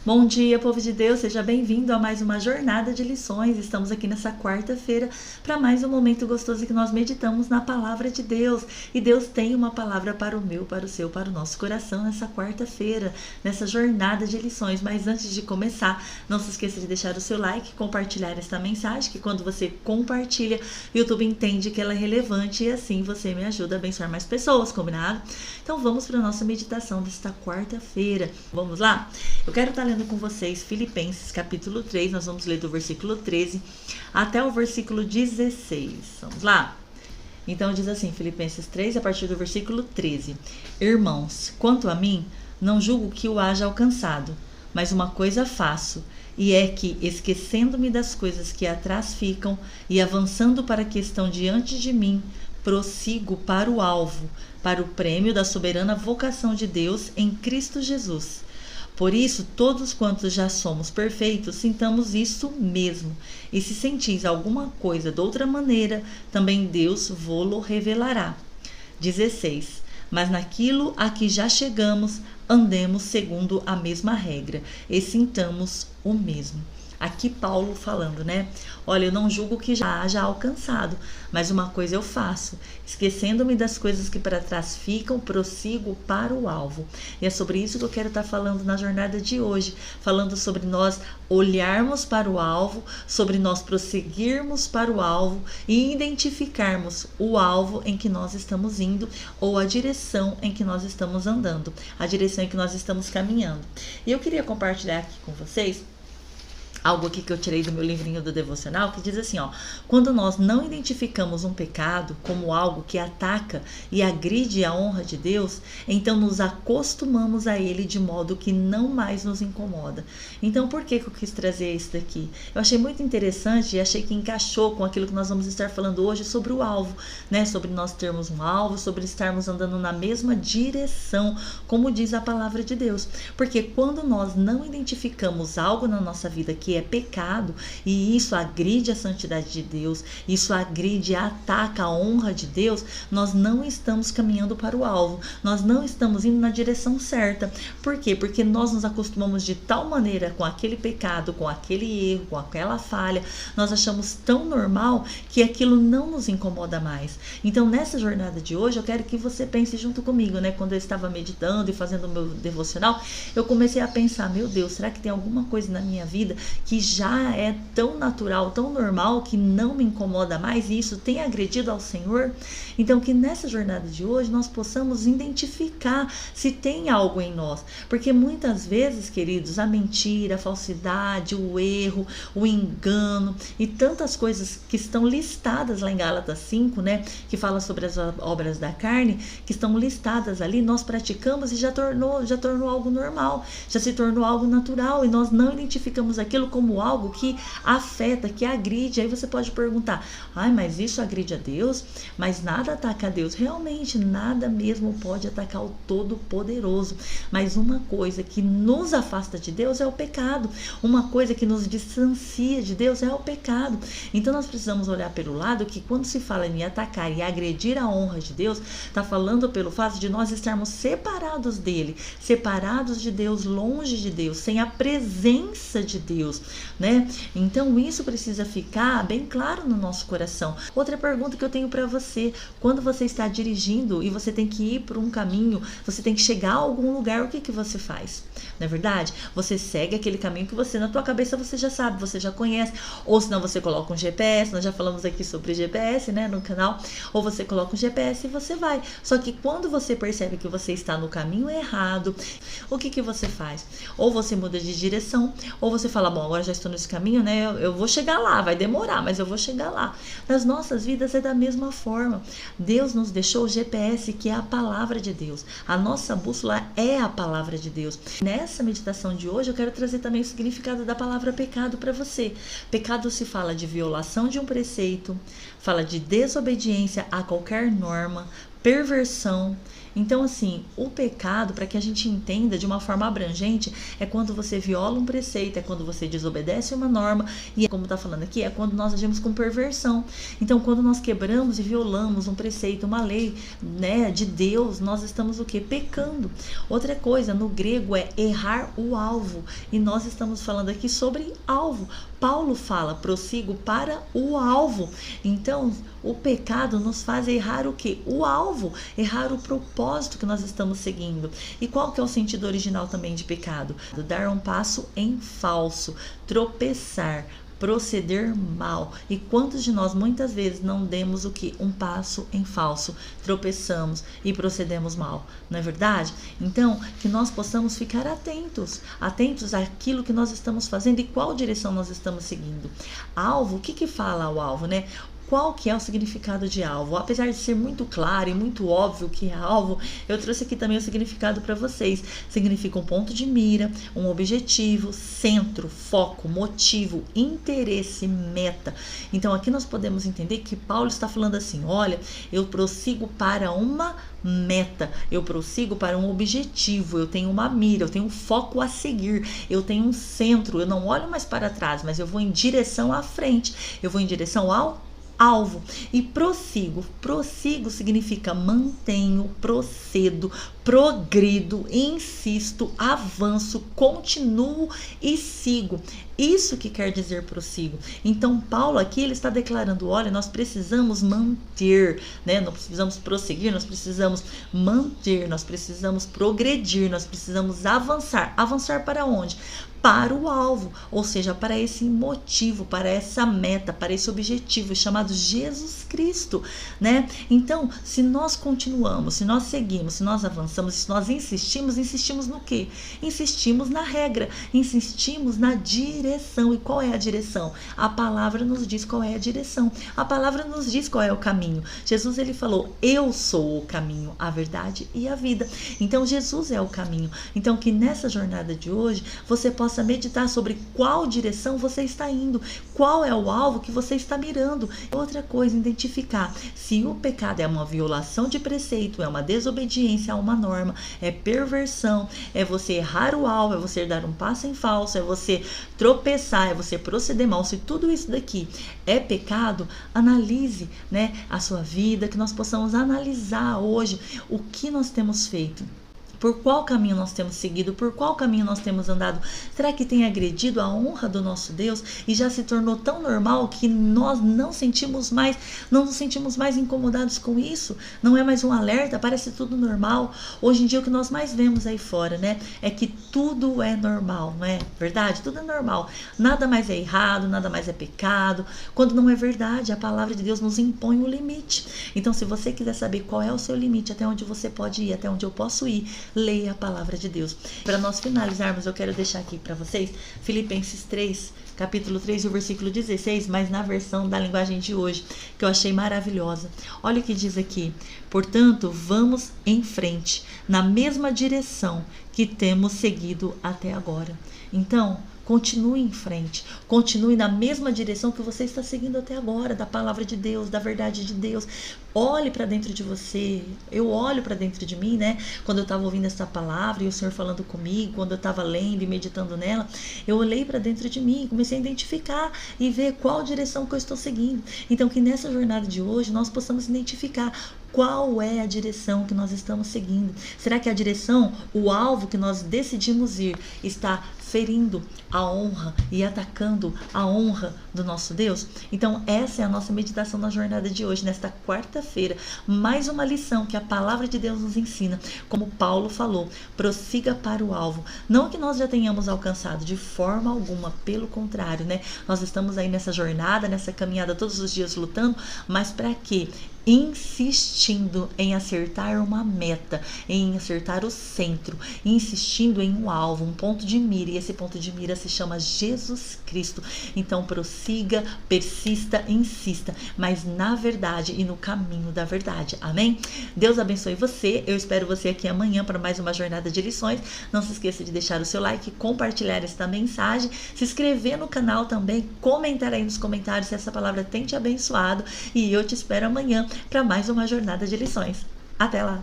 Bom dia, povo de Deus, seja bem-vindo a mais uma jornada de lições. Estamos aqui nessa quarta-feira para mais um momento gostoso que nós meditamos na palavra de Deus. E Deus tem uma palavra para o meu, para o seu, para o nosso coração nessa quarta-feira, nessa jornada de lições. Mas antes de começar, não se esqueça de deixar o seu like, compartilhar esta mensagem, que quando você compartilha, o YouTube entende que ela é relevante e assim você me ajuda a abençoar mais pessoas, combinado? Então vamos para a nossa meditação desta quarta-feira. Vamos lá? Eu quero estar lendo com vocês Filipenses capítulo 3, nós vamos ler do versículo 13 até o versículo 16. Vamos lá? Então diz assim, Filipenses 3, a partir do versículo 13. Irmãos, quanto a mim, não julgo que o haja alcançado, mas uma coisa faço, e é que, esquecendo-me das coisas que atrás ficam e avançando para a que estão diante de mim, prossigo para o alvo, para o prêmio da soberana vocação de Deus em Cristo Jesus. Por isso, todos quantos já somos perfeitos, sintamos isso mesmo. E se sentis alguma coisa de outra maneira, também Deus vô-lo revelará. 16. Mas naquilo a que já chegamos, andemos segundo a mesma regra, e sintamos o mesmo. Aqui Paulo falando, né? Olha, eu não julgo que já haja alcançado, mas uma coisa eu faço, esquecendo-me das coisas que para trás ficam, prossigo para o alvo. E é sobre isso que eu quero estar falando na jornada de hoje, falando sobre nós olharmos para o alvo, sobre nós prosseguirmos para o alvo e identificarmos o alvo em que nós estamos indo ou a direção em que nós estamos andando, a direção em que nós estamos caminhando. E eu queria compartilhar aqui com vocês algo aqui que eu tirei do meu livrinho do devocional, que diz assim, ó: quando nós não identificamos um pecado como algo que ataca e agride a honra de Deus, então nos acostumamos a ele de modo que não mais nos incomoda. Então, por que eu quis trazer isso daqui? Eu achei muito interessante e achei que encaixou com aquilo que nós vamos estar falando hoje sobre o alvo, né? Sobre nós termos um alvo, sobre estarmos andando na mesma direção, como diz a palavra de Deus. Porque quando nós não identificamos algo na nossa vida que é pecado, e isso agride a santidade de Deus, isso agride e ataca a honra de Deus, nós não estamos caminhando para o alvo, nós não estamos indo na direção certa. Por quê? Porque nós nos acostumamos de tal maneira com aquele pecado, com aquele erro, com aquela falha, nós achamos tão normal que aquilo não nos incomoda mais. Então, nessa jornada de hoje, eu quero que você pense junto comigo, né? Quando eu estava meditando e fazendo o meu devocional, eu comecei a pensar, meu Deus, será que tem alguma coisa na minha vida que já é tão natural, tão normal, que não me incomoda mais, e isso tem agredido ao Senhor? Então, que nessa jornada de hoje nós possamos identificar se tem algo em nós, porque muitas vezes, queridos, a mentira, a falsidade, o erro, o engano e tantas coisas que estão listadas lá em Gálatas 5, né, que fala sobre as obras da carne, que estão listadas ali, nós praticamos e já tornou algo normal, já se tornou algo natural, e nós não identificamos aquilo como algo que afeta, que agride. Aí você pode perguntar, mas isso agride a Deus? Mas nada ataca a Deus. Realmente, nada mesmo pode atacar o Todo-Poderoso. Mas uma coisa que nos afasta de Deus é o pecado. Uma coisa que nos distancia de Deus é o pecado. Então nós precisamos olhar pelo lado que quando se fala em atacar e agredir a honra de Deus, está falando pelo fato de nós estarmos separados dele, separados de Deus, longe de Deus, sem a presença de Deus, né? Então isso precisa ficar bem claro no nosso coração. Outra pergunta que eu tenho para você: quando você está dirigindo e você tem que ir por um caminho, você tem que chegar a algum lugar, o que você faz? Não é verdade? Você segue aquele caminho que você, na tua cabeça, você já sabe, você já conhece, ou senão você coloca um GPS, nós já falamos aqui sobre GPS, né, no canal, ou você coloca um GPS e você vai. Só que quando você percebe que você está no caminho errado, o que você faz? Ou você muda de direção, ou você fala, bom, agora já estou nesse caminho, né, eu vou chegar lá, vai demorar, mas eu vou chegar lá. Nas nossas vidas é da mesma forma. Deus nos deixou o GPS, que é a palavra de Deus. A nossa bússola é a palavra de Deus. Nessa meditação de hoje, eu quero trazer também o significado da palavra pecado para você. Pecado se fala de violação de um preceito, fala de desobediência a qualquer norma, perversão, Então, assim, o pecado, para que a gente entenda de uma forma abrangente, é quando você viola um preceito, é quando você desobedece uma norma, e como está falando aqui, é quando nós agimos com perversão. Então, quando nós quebramos e violamos um preceito, uma lei, né, de Deus, nós estamos o quê? Pecando. Outra coisa, no grego é errar o alvo, e nós estamos falando aqui sobre alvo. Paulo fala, prossigo para o alvo. Então, o pecado nos faz errar o quê? O alvo, errar o propósito que nós estamos seguindo. E qual que é o sentido original também de pecado? Dar um passo em falso, tropeçar, proceder mal. E quantos de nós muitas vezes não demos o que? Um passo em falso, tropeçamos e procedemos mal, não é verdade? Então, que nós possamos ficar atentos àquilo que nós estamos fazendo e qual direção nós estamos seguindo. Alvo, o que fala o alvo, né? Qual que é o significado de alvo? Apesar de ser muito claro e muito óbvio que é alvo, eu trouxe aqui também o significado para vocês. Significa um ponto de mira, um objetivo, centro, foco, motivo, interesse, meta. Então aqui nós podemos entender que Paulo está falando assim, olha, eu prossigo para uma meta, eu prossigo para um objetivo, eu tenho uma mira, eu tenho um foco a seguir, eu tenho um centro, eu não olho mais para trás, mas eu vou em direção à frente, eu vou em direção ao alvo. E prossigo significa mantenho, procedo, progrido, insisto, avanço, continuo e sigo. Isso que quer dizer prossigo. Então Paulo aqui ele está declarando, olha, nós precisamos manter, né? Não precisamos prosseguir, nós precisamos manter, nós precisamos progredir, nós precisamos avançar. Avançar para onde? Para o alvo, ou seja, para esse motivo, para essa meta, para esse objetivo chamado Jesus Cristo, né? Então, se nós continuamos, se nós seguimos, se nós avançamos, se nós insistimos no quê? Insistimos na regra, insistimos na direção. E qual é a direção? A palavra nos diz qual é a direção. A palavra nos diz qual é o caminho. Jesus ele falou: "Eu sou o caminho, a verdade e a vida". Então, Jesus é o caminho. Então, que nessa jornada de hoje você possa meditar sobre qual direção você está indo, qual é o alvo que você está mirando. Outra coisa, identificar se o pecado é uma violação de preceito, é uma desobediência a uma norma, é perversão, é você errar o alvo, é você dar um passo em falso, é você tropeçar, é você proceder mal. Se tudo isso daqui é pecado, analise, né, a sua vida, que nós possamos analisar hoje o que nós temos feito. Por qual caminho nós temos seguido? Por qual caminho nós temos andado? Será que tem agredido a honra do nosso Deus e já se tornou tão normal que nós não nos sentimos mais incomodados com isso? Não é mais um alerta, parece tudo normal. Hoje em dia o que nós mais vemos aí fora, né, é que tudo é normal, não é verdade? Tudo é normal. Nada mais é errado, nada mais é pecado. Quando não é verdade, a palavra de Deus nos impõe um limite. Então, se você quiser saber qual é o seu limite, até onde você pode ir, até onde eu posso ir, leia a palavra de Deus. Para nós finalizarmos, eu quero deixar aqui para vocês Filipenses 3, capítulo 3, o versículo 16, mas na versão da linguagem de hoje, que eu achei maravilhosa. Olha o que diz aqui: portanto, vamos em frente, na mesma direção que temos seguido até agora. Então, continue em frente, continue na mesma direção que você está seguindo até agora, da palavra de Deus, da verdade de Deus. Olhe para dentro de você, eu olho para dentro de mim, né? Quando eu estava ouvindo essa palavra e o Senhor falando comigo, quando eu estava lendo e meditando nela, eu olhei para dentro de mim, comecei a identificar e ver qual direção que eu estou seguindo. Então, que nessa jornada de hoje nós possamos identificar qual é a direção que nós estamos seguindo. Será que a direção, o alvo que nós decidimos ir, está ferindo a honra e atacando a honra do nosso Deus? Então essa é a nossa meditação na jornada de hoje, nesta quarta-feira. Mais uma lição que a palavra de Deus nos ensina. Como Paulo falou, prossiga para o alvo. Não que nós já tenhamos alcançado de forma alguma, pelo contrário, né? Nós estamos aí nessa jornada, nessa caminhada todos os dias lutando, mas para quê? Insistindo em acertar uma meta, em acertar o centro, insistindo em um alvo, um ponto de mira, e esse ponto de mira se chama Jesus Cristo. Então prossiga, persista, insista, mas na verdade e no caminho da verdade. Amém? Deus abençoe você. Eu espero você aqui amanhã para mais uma jornada de lições. Não se esqueça de deixar o seu like, compartilhar esta mensagem, se inscrever no canal também, comentar aí nos comentários se essa palavra tem te abençoado, e eu te espero amanhã para mais uma jornada de lições. Até lá!